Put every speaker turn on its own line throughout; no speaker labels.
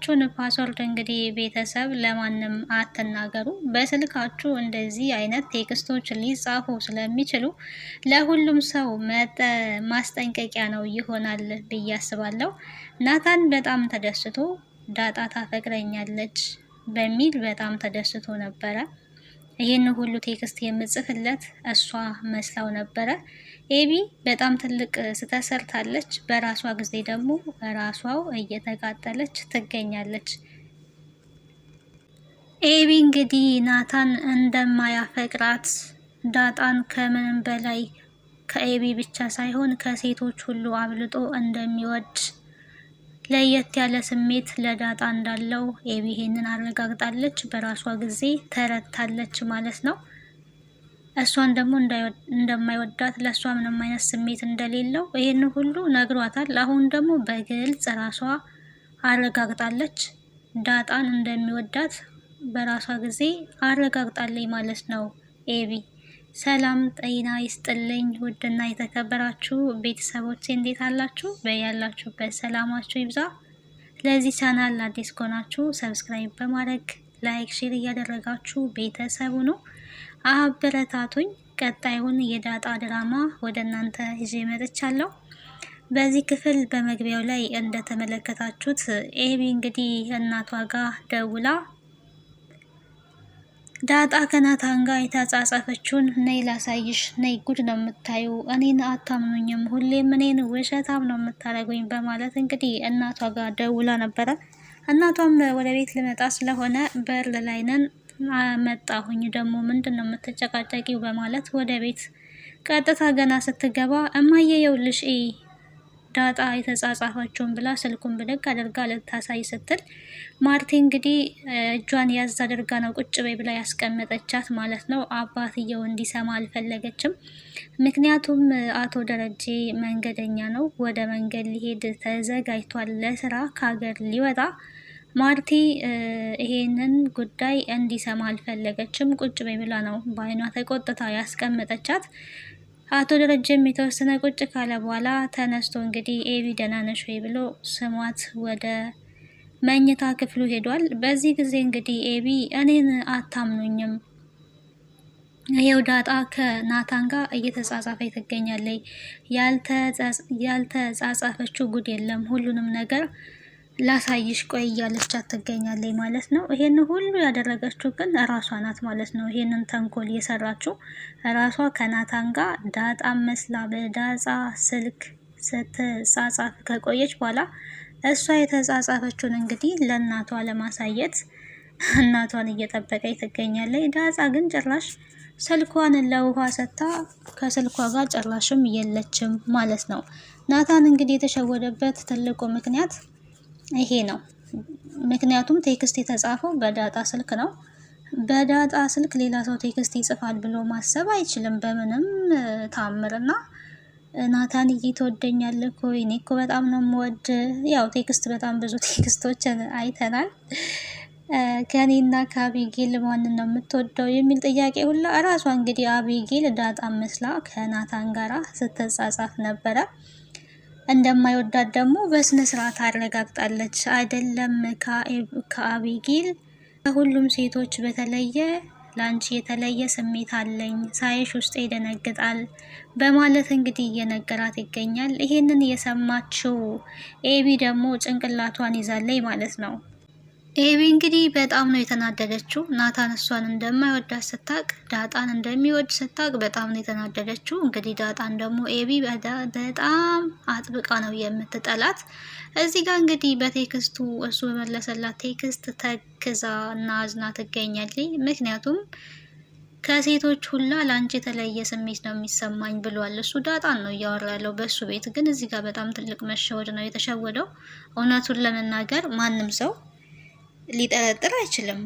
የስልካችሁን ፓስወርድ እንግዲህ ቤተሰብ ለማንም አትናገሩ። በስልካችሁ እንደዚህ አይነት ቴክስቶች ሊጻፉ ስለሚችሉ ለሁሉም ሰው ማስጠንቀቂያ ነው ይሆናል ብዬ አስባለሁ። ናታን በጣም ተደስቶ ዳጣ ታፈቅረኛለች በሚል በጣም ተደስቶ ነበረ። ይህን ሁሉ ቴክስት የምጽፍለት እሷ መስላው ነበረ። ኤቢ በጣም ትልቅ ስህተት ሰርታለች። በራሷ ጊዜ ደግሞ ራሷው እየተቃጠለች ትገኛለች። ኤቢ እንግዲህ ናታን እንደማያፈቅራት ዳጣን ከምንም በላይ ከኤቢ ብቻ ሳይሆን ከሴቶች ሁሉ አብልጦ እንደሚወድ ለየት ያለ ስሜት ለዳጣ እንዳለው ኤቢ ይሄንን አረጋግጣለች። በራሷ ጊዜ ተረድታለች ማለት ነው። እሷን ደግሞ እንደማይወዳት ለእሷ ምንም አይነት ስሜት እንደሌለው ይሄን ሁሉ ነግሯታል። አሁን ደግሞ በግልጽ ራሷ አረጋግጣለች። ዳጣን እንደሚወዳት በራሷ ጊዜ አረጋግጣለች ማለት ነው ኤቢ። ሰላም ጤና ይስጥልኝ ውድና የተከበራችሁ ቤተሰቦቼ እንዴት አላችሁ? በያላችሁበት ሰላማችሁ ይብዛ። ለዚህ ቻናል አዲስ ከሆናችሁ ሰብስክራይብ በማድረግ ላይክ፣ ሼር እያደረጋችሁ ቤተሰቡ ነው አበረታቱኝ። ቀጣዩን የዳጣ ድራማ ወደ እናንተ ይዤ መጥቻለሁ። በዚህ ክፍል በመግቢያው ላይ እንደተመለከታችሁት ኤቢ እንግዲህ እናቷ ጋር ደውላ ዳጣ ከናታን ጋር የተጻጻፈችውን ነይ ላሳይሽ፣ ነይ ጉድ ነው የምታዩ፣ እኔን አታምኑኝም፣ ሁሌም እኔን ውሸታም ነው የምታደርጉኝ በማለት እንግዲህ እናቷ ጋር ደውላ ነበረ። እናቷም ወደ ቤት ልመጣ ስለሆነ በር ላይ ነን መጣሁኝ፣ ደግሞ ምንድን ነው የምትጨቃጨቂው በማለት ወደ ቤት ቀጥታ ገና ስትገባ እማዬ የውልሽ ዳጣ የተጻጻፈችውን ብላ ስልኩን ብድግ አድርጋ ልታሳይ ስትል ማርቴ እንግዲህ እጇን ያዝ አድርጋ ነው ቁጭ በይ ብላ ያስቀመጠቻት ማለት ነው። አባትየው እንዲሰማ አልፈለገችም። ምክንያቱም አቶ ደረጀ መንገደኛ ነው፣ ወደ መንገድ ሊሄድ ተዘጋጅቷል፣ ለስራ ከሀገር ሊወጣ። ማርቴ ይሄንን ጉዳይ እንዲሰማ አልፈለገችም። ቁጭ በይ ብላ ነው በአይኗ ተቆጥታ ያስቀመጠቻት። አቶ ደረጀም የተወሰነ ቁጭ ካለ በኋላ ተነስቶ እንግዲህ ኤቢ ደህና ነሽ ወይ ብሎ ስሟት ወደ መኝታ ክፍሉ ሄዷል። በዚህ ጊዜ እንግዲህ ኤቢ እኔን አታምኑኝም፣ ይሄው ዳጣ ከናታን ጋር እየተጻጻፈች ትገኛለች፣ ያልተጻጻፈችው ጉድ የለም፣ ሁሉንም ነገር ላሳይሽ ቆይ እያለቻት ትገኛለች ማለት ነው። ይሄን ሁሉ ያደረገችው ግን ራሷ ናት ማለት ነው። ይሄንን ተንኮል የሰራችው ራሷ ከናታን ጋር ዳጣ መስላ በዳጣ ስልክ ስትጻጻፍ ከቆየች በኋላ እሷ የተጻጻፈችውን እንግዲህ ለእናቷ ለማሳየት እናቷን እየጠበቀች ትገኛለች። ዳጣ ግን ጭራሽ ስልኳን ለውሃ ሰጥታ ከስልኳ ጋር ጭራሽም የለችም ማለት ነው። ናታን እንግዲህ የተሸወደበት ትልቁ ምክንያት ይሄ ነው። ምክንያቱም ቴክስት የተጻፈው በዳጣ ስልክ ነው። በዳጣ ስልክ ሌላ ሰው ቴክስት ይጽፋል ብሎ ማሰብ አይችልም በምንም ታምርና ናታንዬ ትወደኛለህ እኮ እኔ እኮ በጣም ነው የምወድ። ያው ቴክስት በጣም ብዙ ቴክስቶችን አይተናል። ከኔና ከአቢጌል ማንን ነው የምትወደው የሚል ጥያቄ ሁላ እራሷ እንግዲህ አቢጌል ዳጣ መስላ ከናታን ጋራ ስትጻጻፍ ነበረ። እንደማይወዳት ደግሞ በስነ ስርዓት አረጋግጣለች። አይደለም ከአቢጌል ከሁሉም ሴቶች በተለየ ላንቺ የተለየ ስሜት አለኝ፣ ሳይሽ ውስጥ ይደነግጣል በማለት እንግዲህ እየነገራት ይገኛል። ይሄንን የሰማችው ኤቢ ደግሞ ጭንቅላቷን ይዛለች ማለት ነው። ኤቢ እንግዲህ በጣም ነው የተናደደችው። ናታን እሷን እንደማይወዳት ስታቅ፣ ዳጣን እንደሚወድ ስታቅ በጣም ነው የተናደደችው። እንግዲህ ዳጣን ደግሞ ኤቢ በጣም አጥብቃ ነው የምትጠላት። እዚህ ጋር እንግዲህ በቴክስቱ እሱ በመለሰላት ቴክስት ተክዛ እና አዝና ትገኛለች። ምክንያቱም ከሴቶች ሁላ ለአንቺ የተለየ ስሜት ነው የሚሰማኝ ብሏል። እሱ ዳጣን ነው እያወራ ያለው በእሱ ቤት። ግን እዚህ ጋር በጣም ትልቅ መሸወድ ነው የተሸወደው። እውነቱን ለመናገር ማንም ሰው ሊጠረጥር አይችልም።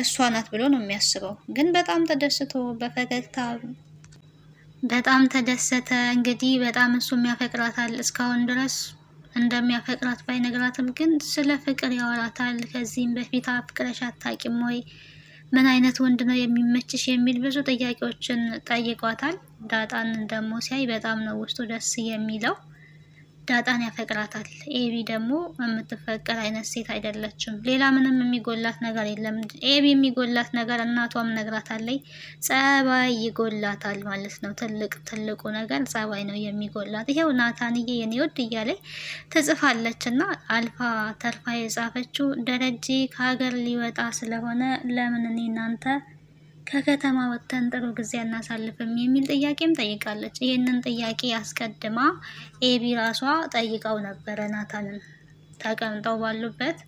እሷ ናት ብሎ ነው የሚያስበው። ግን በጣም ተደስቶ በፈገግታ በጣም ተደሰተ። እንግዲህ በጣም እሱም ያፈቅራታል። እስካሁን ድረስ እንደሚያፈቅራት ባይነግራትም ግን ስለ ፍቅር ያወራታል። ከዚህም በፊት አፍቅረሽ አታውቂም ወይ? ምን አይነት ወንድ ነው የሚመችሽ? የሚል ብዙ ጥያቄዎችን ጠይቋታል። ዳጣን ደግሞ ሲያይ በጣም ነው ውስጡ ደስ የሚለው። ዳጣን ያፈቅራታል። ኤቢ ደግሞ የምትፈቀር አይነት ሴት አይደለችም። ሌላ ምንም የሚጎላት ነገር የለም። ኤቢ የሚጎላት ነገር እናቷም ነግራታለች፣ ጸባይ ይጎላታል ማለት ነው። ትልቁ ነገር ጸባይ ነው የሚጎላት። ይሄው ናታንዬ የኔ ወድ እያለች ትጽፋለች እና አልፋ ተርፋ የጻፈችው ደረጀ ከሀገር ሊወጣ ስለሆነ ለምን እኔ እናንተ ከከተማ ወጥተን ጥሩ ጊዜ አናሳልፍም የሚል ጥያቄም ጠይቃለች። ይህንን ጥያቄ አስቀድማ ኤቢ ራሷ ጠይቀው ነበረ ናታንን ተቀምጠው ባሉበት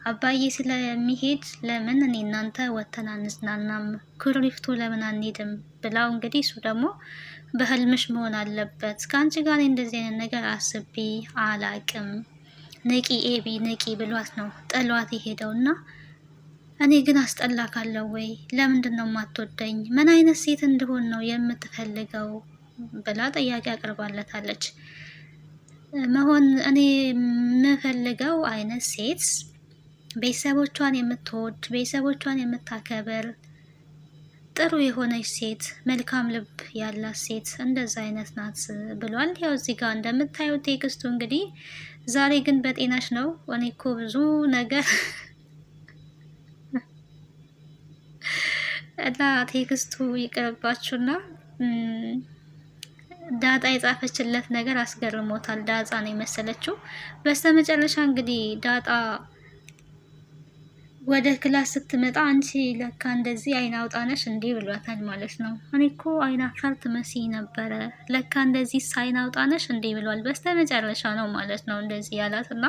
አባዬ ስለሚሄድ ለምን እኔ እናንተ ወጥተን አንዝናናም፣ ኩሪፍቱ ለምን አንሄድም ብላው እንግዲህ እሱ ደግሞ በህልምሽ መሆን አለበት ከአንቺ ጋር እንደዚህ አይነት ነገር አስቤ አላቅም፣ ንቂ ኤቢ ንቂ ብሏት ነው ጥሏት የሄደውና እኔ ግን አስጠላ ካለው ወይ ለምንድን ነው የማትወደኝ? ምን አይነት ሴት እንደሆን ነው የምትፈልገው? ብላ ጥያቄ አቅርባለታለች። መሆን እኔ የምፈልገው አይነት ሴት ቤተሰቦቿን የምትወድ ቤተሰቦቿን የምታከብር ጥሩ የሆነች ሴት መልካም ልብ ያላት ሴት እንደዛ አይነት ናት ብሏል። ያው እዚህ ጋር እንደምታዩት ቴክስቱ እንግዲህ ዛሬ ግን በጤናሽ ነው? እኔ እኮ ብዙ ነገር እና ቴክስቱ ይቅርባችሁና ዳጣ የጻፈችለት ነገር አስገርሞታል። ዳጣ ነው የመሰለችው። በስተመጨረሻ እንግዲህ ዳጣ ወደ ክላስ ስትመጣ አንቺ ለካ እንደዚህ አይን አውጣነሽ እንዴ ብሏታል ማለት ነው። እኔ እኮ አይን አፋር ትመስይ ነበረ ለካ እንደዚህ አይን አውጣነሽ እንዴ ብሏል። በስተመጨረሻ ነው ማለት ነው እንደዚህ ያላት እና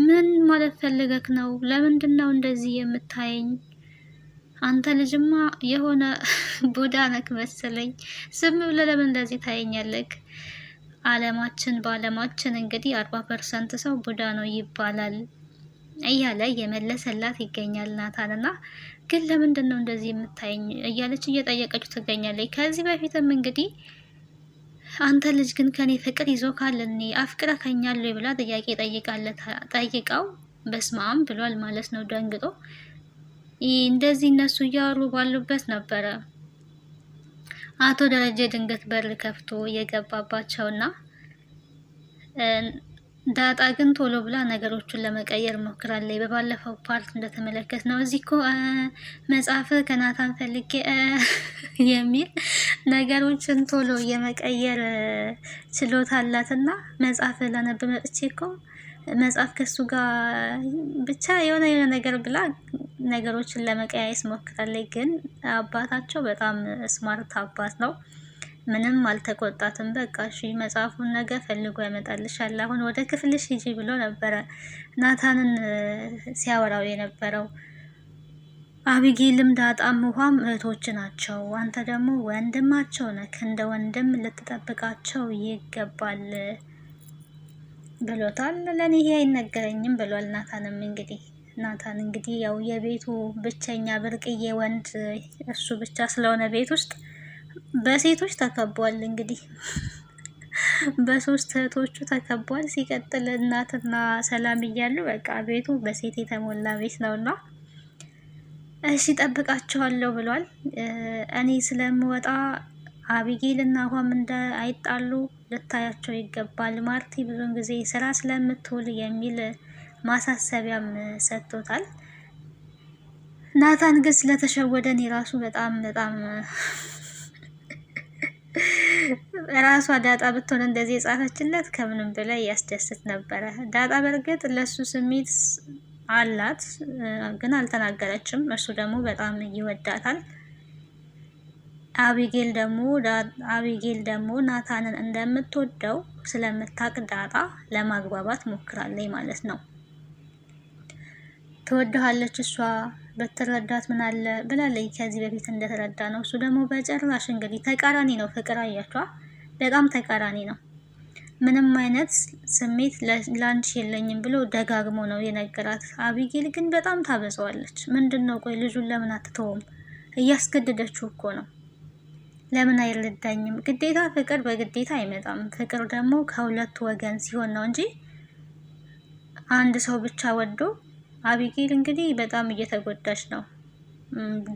ምን ማለት ፈልገክ ነው? ለምንድን ነው እንደዚህ የምታየኝ? አንተ ልጅማ የሆነ ቡዳ ነክ መሰለኝ። ዝም ብለህ ለምን እንደዚህ ታየኛለክ? በአለማችን እንግዲህ 40% ሰው ቡዳ ነው ይባላል እያለ እየመለሰላት ይገኛል ናታንና ግን ለምንድን ነው እንደዚህ የምታየኝ እያለች እየጠየቀችው ትገኛለች። ከዚህ በፊትም እንግዲህ አንተ ልጅ ግን ከኔ ፍቅር ይዞ ካለኔ አፍቅረከኛል ብላ ጥያቄ ጠይቃው በስማም ብሏል ማለት ነው ደንግጦ። እንደዚህ እነሱ እያወሩ ባሉበት ነበረ አቶ ደረጀ ድንገት በር ከፍቶ የገባባቸውና ዳጣ ግን ቶሎ ብላ ነገሮቹን ለመቀየር ሞክራለች። በባለፈው ፓርት እንደተመለከት ነው እዚህ እኮ መጽሐፍ ከናታን ፈልጌ የሚል ነገሮችን ቶሎ የመቀየር ችሎታ አላትና መጽሐፍ ላነብ መጥቼ እኮ መጽሐፍ ከሱ ጋር ብቻ የሆነ ነገር ብላ ነገሮችን ለመቀያየስ ሞክራለች። ግን አባታቸው በጣም ስማርት አባት ነው። ምንም አልተቆጣትም። በቃ እሺ መጽሐፉን ነገ ፈልጎ ያመጣልሻል፣ አሁን ወደ ክፍልሽ ሂጂ ብሎ ነበረ ናታንን ሲያወራው የነበረው። አቢጌልም ዳጣም ውሃም እህቶች ናቸው፣ አንተ ደግሞ ወንድማቸው ነክ፣ እንደ ወንድም ልትጠብቃቸው ይገባል ብሎታል። ለኔ ይሄ አይነገረኝም ብሏል ናታንም ናታን እንግዲህ ያው የቤቱ ብቸኛ ብርቅዬ ወንድ እሱ ብቻ ስለሆነ ቤት ውስጥ በሴቶች ተከቧል። እንግዲህ በሶስት እህቶቹ ተከቧል። ሲቀጥል እናትና ሰላም እያሉ በቃ ቤቱ በሴት የተሞላ ቤት ነውና እሺ ጠብቃቸዋለሁ ብሏል። እኔ ስለምወጣ አቢጌል እና ውሃም እንደ አይጣሉ ልታያቸው ይገባል። ማርቲ ብዙውን ጊዜ ስራ ስለምትውል የሚል ማሳሰቢያም ሰጥቶታል። ናታን ግን ስለተሸወደ እኔ ራሱ በጣም ራሷ ዳጣ ብትሆን እንደዚህ የጻፈችለት ከምንም በላይ ያስደስት ነበረ። ዳጣ በእርግጥ ለሱ ስሜት አላት፣ ግን አልተናገረችም። እሱ ደግሞ በጣም ይወዳታል። አቢጌል ደግሞ ናታንን እንደምትወደው ስለምታቅ ዳጣ ለማግባባት ሞክራለች ማለት ነው። ትወደዋለች እሷ በትረዳት ምን አለ ብላለች ከዚህ በፊት እንደተረዳ ነው። እሱ ደግሞ በጭራሽ እንግዲህ ተቃራኒ ነው። ፍቅር አያችኋ፣ በጣም ተቃራኒ ነው። ምንም አይነት ስሜት ላንቺ የለኝም ብሎ ደጋግሞ ነው የነገራት። አቢጌል ግን በጣም ታበዛዋለች። ምንድን ነው ቆይ ልጁን ለምን አትተውም? እያስገደደችው እኮ ነው። ለምን አይረዳኝም? ግዴታ ፍቅር በግዴታ አይመጣም። ፍቅር ደግሞ ከሁለቱ ወገን ሲሆን ነው እንጂ አንድ ሰው ብቻ ወዶ። አቢጌል እንግዲህ በጣም እየተጎዳች ነው።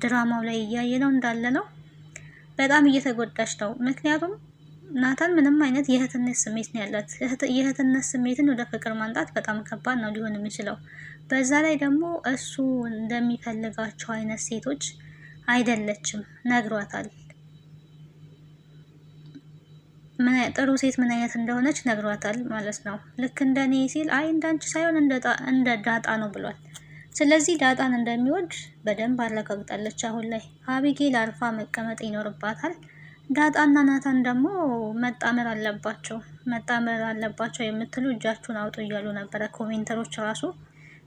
ድራማው ላይ እያየ ነው እንዳለ ነው። በጣም እየተጎዳች ነው። ምክንያቱም ናታን ምንም አይነት የእህትነት ስሜት ነው ያላት። የእህትነት ስሜትን ወደ ፍቅር ማምጣት በጣም ከባድ ነው ሊሆን የሚችለው። በዛ ላይ ደግሞ እሱ እንደሚፈልጋቸው አይነት ሴቶች አይደለችም፣ ነግሯታል። ጥሩ ሴት ምን አይነት እንደሆነች ነግሯታል ማለት ነው። ልክ እንደኔ ሲል አይ እንዳንቺ ሳይሆን እንደ ዳጣ ነው ብሏል። ስለዚህ ዳጣን እንደሚወድ በደንብ አረጋግጣለች። አሁን ላይ አቢጌል አርፋ መቀመጥ ይኖርባታል። ዳጣና ናታን ደግሞ መጣመር አለባቸው የምትሉ እጃችሁን አውጡ እያሉ ነበረ። ኮሜንተሮች ራሱ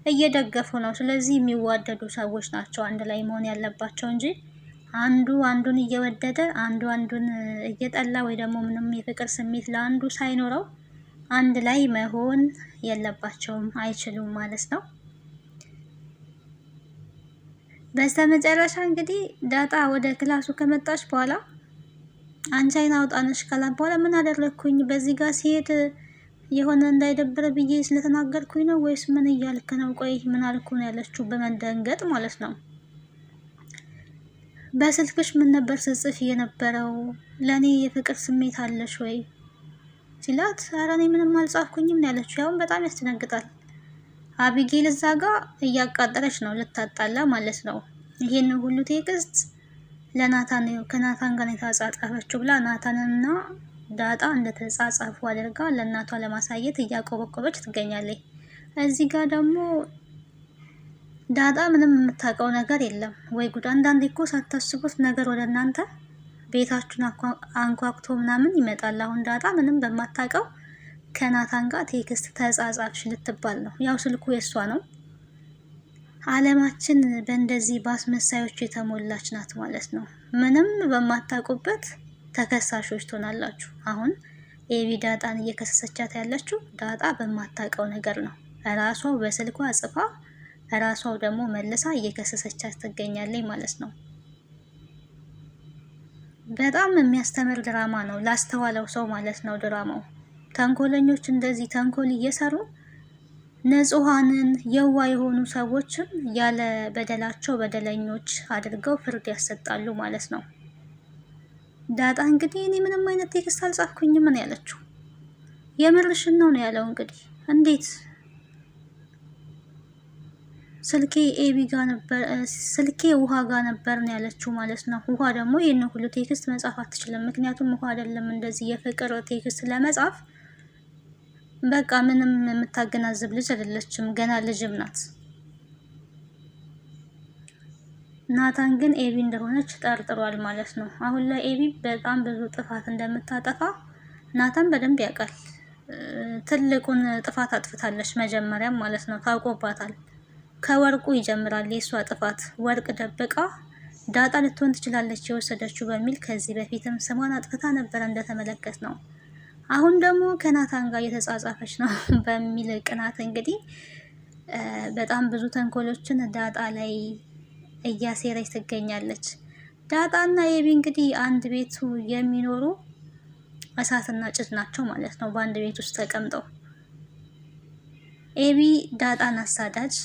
እየደገፉ ነው። ስለዚህ የሚዋደዱ ሰዎች ናቸው አንድ ላይ መሆን ያለባቸው እንጂ አንዱ አንዱን እየወደደ አንዱ አንዱን እየጠላ ወይ ደግሞ ምንም የፍቅር ስሜት ለአንዱ ሳይኖረው አንድ ላይ መሆን የለባቸውም፣ አይችሉም ማለት ነው። በስተመጨረሻ እንግዲህ ዳጣ ወደ ክላሱ ከመጣች በኋላ አንቺ አይን አውጣነሽ ካላት በኋላ ምን አደረግኩኝ? በዚህ ጋር ሲሄድ የሆነ እንዳይደብረ ብዬ ስለተናገርኩኝ ነው ወይስ ምን እያልክ ነው? ቆይ ምን አልኩ ነው ያለችው በመደንገጥ ማለት ነው። በስልክሽ ምን ነበር ስጽፍ የነበረው? ለኔ የፍቅር ስሜት አለሽ ወይ ሲላት፣ ኧረ እኔ ምንም አልጻፍኩኝም ነው ያለችው። ያውን በጣም ያስደነግጣል። አቢጌል እዛ ጋር እያቃጠለች ነው ልታጣላ ማለት ነው። ይሄን ሁሉ ቴክስት ለናታን ከናታን ጋር የተጻጻፈችው ብላ ናታንና ዳጣ እንደተጻጻፉ አድርጋ ለእናቷ ለማሳየት እያቆበቆበች ትገኛለች። እዚህ ጋር ደግሞ ዳጣ ምንም የምታውቀው ነገር የለም። ወይ ጉድ! አንዳንዴ እኮ ሳታስቡት ነገር ወደ እናንተ ቤታችሁን አንኳኩቶ ምናምን ይመጣል። አሁን ዳጣ ምንም በማታውቀው ከናታን ጋር ቴክስት ተጻጻፍሽ ልትባል ነው። ያው ስልኩ የሷ ነው። ዓለማችን በእንደዚህ በአስመሳዮች የተሞላች ናት ማለት ነው። ምንም በማታውቁበት ተከሳሾች ትሆናላችሁ። አሁን ኤቢ ዳጣን እየከሰሰቻት ያለችው ዳጣ በማታውቀው ነገር ነው። ራሷው በስልኳ ጽፋ ራሷው ደግሞ መልሳ እየከሰሰቻት ትገኛለች ማለት ነው። በጣም የሚያስተምር ድራማ ነው ላስተዋለው ሰው ማለት ነው። ድራማው ተንኮለኞች እንደዚህ ተንኮል እየሰሩ ንጹሃንን የዋ የሆኑ ሰዎችን ያለ በደላቸው በደለኞች አድርገው ፍርድ ያሰጣሉ ማለት ነው። ዳጣ እንግዲህ እኔ ምንም አይነት ቴክስት አልጻፍኩኝም ምን ያለችው የምርሽን ነው ያለው። እንግዲህ እንዴት ስልኬ ኤቢ ጋር ነበር፣ ስልኬ ውሃ ጋር ነበር ነው ያለችው ማለት ነው። ውሃ ደግሞ ይሄን ሁሉ ቴክስት መጻፍ አትችልም። ምክንያቱም ውሃ አይደለም እንደዚህ የፍቅር ቴክስት ለመጻፍ በቃ ምንም የምታገናዝብ ልጅ አይደለችም፣ ገና ልጅም ናት። ናታን ግን ኤቢ እንደሆነች ጠርጥሯል ማለት ነው። አሁን ላይ ኤቢ በጣም ብዙ ጥፋት እንደምታጠፋ ናታን በደንብ ያውቃል። ትልቁን ጥፋት አጥፍታለች መጀመሪያም ማለት ነው፣ ታውቆባታል። ከወርቁ ይጀምራል የእሷ ጥፋት። ወርቅ ደብቃ ዳጣ ልትሆን ትችላለች የወሰደችው በሚል ከዚህ በፊትም ስሟን አጥፍታ ነበረ እንደተመለከት ነው። አሁን ደግሞ ከናታን ጋር እየተጻጻፈች ነው በሚል ቅናት እንግዲህ በጣም ብዙ ተንኮሎችን ዳጣ ላይ እያሴረች ትገኛለች። ዳጣና ኤቢ እንግዲህ አንድ ቤቱ የሚኖሩ እሳትና ጭድ ናቸው ማለት ነው። በአንድ ቤት ውስጥ ተቀምጠው ኤቢ ዳጣን አሳዳጅ፣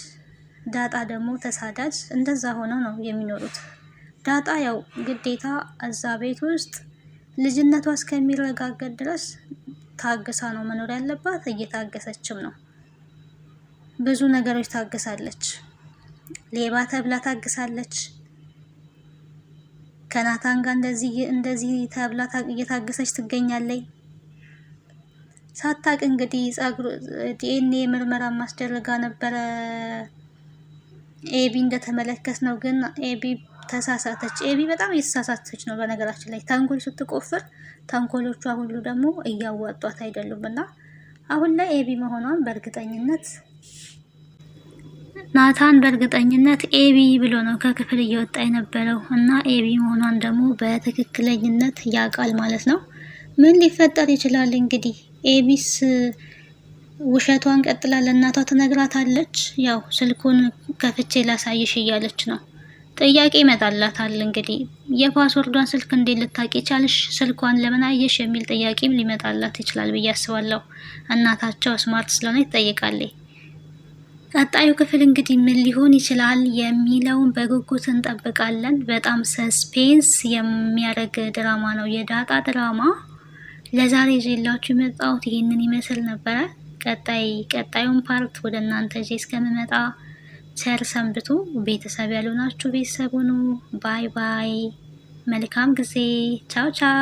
ዳጣ ደግሞ ተሳዳጅ፣ እንደዛ ሆነው ነው የሚኖሩት። ዳጣ ያው ግዴታ እዛ ቤት ውስጥ ልጅነቷ እስከሚረጋገጥ ድረስ ታግሳ ነው መኖር ያለባት። እየታገሰችም ነው። ብዙ ነገሮች ታግሳለች። ሌባ ተብላ ታግሳለች። ከናታን ጋር እንደዚህ ተብላ እየታገሰች ትገኛለች። ሳታቅ እንግዲህ ዲኤንኤ ምርመራ ማስደረጋ ነበረ ኤቢ እንደተመለከት ነው። ግን ኤቢ ተሳሳተች። ኤቢ በጣም እየተሳሳተች ነው። በነገራችን ላይ ተንኮል ስትቆፍር ተንኮሎቿ ሁሉ ደግሞ እያዋጧት አይደሉም። እና አሁን ላይ ኤቢ መሆኗን በእርግጠኝነት ናታን በእርግጠኝነት ኤቢ ብሎ ነው ከክፍል እየወጣ የነበረው እና ኤቢ መሆኗን ደግሞ በትክክለኝነት ያውቃል ማለት ነው። ምን ሊፈጠር ይችላል እንግዲህ ኤቢስ ውሸቷን ቀጥላ ለእናቷ ትነግራታለች። ያው ስልኩን ከፍቼ ላሳይሽ እያለች ነው። ጥያቄ ይመጣላታል እንግዲህ የፓስወርዷን ስልክ እንዴት ልታቂ ቻልሽ? ስልኳን ለምን አየሽ? የሚል ጥያቄም ሊመጣላት ይችላል ብዬ አስባለሁ። እናታቸው ስማርት ስለሆነ ትጠይቃለች። ቀጣዩ ክፍል እንግዲህ ምን ሊሆን ይችላል የሚለውን በጉጉት እንጠብቃለን። በጣም ሰስፔንስ የሚያደርግ ድራማ ነው የዳጣ ድራማ። ለዛሬ ይዤላችሁ የመጣሁት ይሄንን ይመስል ነበረ። ቀጣዩን ፓርት ወደ እናንተ ይዤ እስከምመጣ ቸር ሰንብቱ። ቤተሰብ ያልሆናችሁ ቤተሰብ ሁኑ። ባይ ባይ። መልካም ጊዜ። ቻው ቻው።